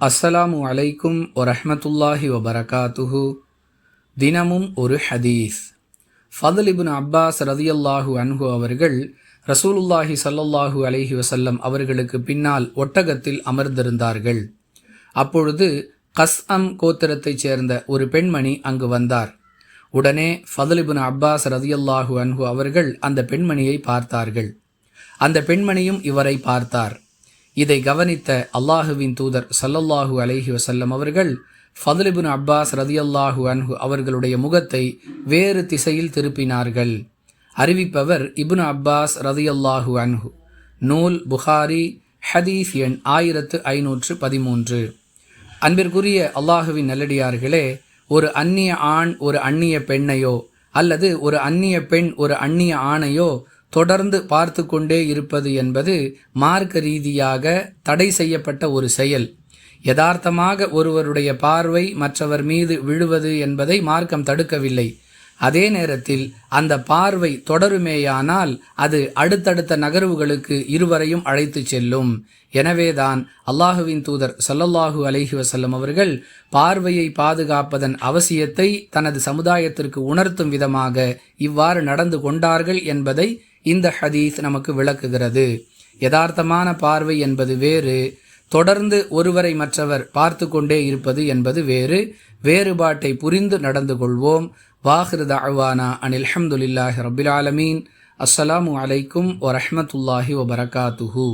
அஸ்ஸலாமு அலைக்கும் வரஹ்மத்துல்லாஹி வபரகாத்துஹு. தினமும் ஒரு ஹதீஸ். ஃபதுல் இப்னு அப்பாஸ் ரதியல்லாஹு அன்ஹு அவர்கள் ரசூலுல்லாஹி ஸல்லல்லாஹு அலைஹி வஸல்லம் அவர்களுக்கு பின்னால் ஒட்டகத்தில் அமர்ந்திருந்தார்கள். அப்பொழுது கஸ்அம் கோத்திரத்தைச் சேர்ந்த ஒரு பெண்மணி அங்கு வந்தார். உடனே ஃபதுல் இப்னு அப்பாஸ் ரதியல்லாஹு அன்ஹு அவர்கள் அந்த பெண்மணியை பார்த்தார்கள். அந்த பெண்மணியும் இவரை பார்த்தார். இதை கவனித்த அல்லாஹுவின் தூதர் ஸல்லல்லாஹு அலைஹி வஸல்லம் அவர்கள் ஃபதுல் இப்னு அப்பாஸ் ரதியல்லாஹு அன்ஹு அவர்களுடைய முகத்தை வேறு திசையில் திருப்பினார்கள். அறிவிப்பவர் இப்னு அப்பாஸ் ரதியல்லாஹு அன்ஹு. நூல் புகாரி, ஹதீஸ் எண் 1513. அன்பிற்குரிய அல்லாஹுவின் நல்லடியார்களே, ஒரு அந்நிய ஆண் ஒரு அந்நிய பெண்ணையோ அல்லது ஒரு அந்நிய பெண் ஒரு அந்நிய ஆணையோ தொடர்ந்து பார்த்து கொண்டே இருப்பது என்பது மார்க்க ரீதியாக தடை செய்யப்பட்ட ஒரு செயல். யதார்த்தமாக ஒருவருடைய பார்வை மற்றவர் மீது விழுவது என்பதை மார்க்கம் தடுக்கவில்லை. அதே நேரத்தில் அந்த பார்வை தொடருமேயானால் அது அடுத்தடுத்த நகர்வுகளுக்கு இருவரையும் அழைத்து செல்லும். எனவேதான் அல்லாஹுவின் தூதர் ஸல்லல்லாஹு அலைஹி வஸல்லம் அவர்கள் பார்வையை பாதுகாப்பதன் அவசியத்தை தனது சமுதாயத்திற்கு உணர்த்தும் விதமாக இவ்வாறு நடந்து கொண்டார்கள் என்பதை இந்த ஹதீஸ் நமக்கு விளக்குகிறது. யதார்த்தமான பார்வை என்பது வேறு, தொடர்ந்து ஒருவரை மற்றவர் பார்த்து கொண்டே இருப்பது என்பது வேறு. வேறுபாட்டை புரிந்து நடந்து கொள்வோம். வாஹிரு தஅவானா அனில் ஹம்துலில்லாஹி ரப்பில் ஆலமீன். அஸ்ஸலாமு அலைக்கும் வரஹ்மத்துல்லாஹி வபரகாத்துஹு.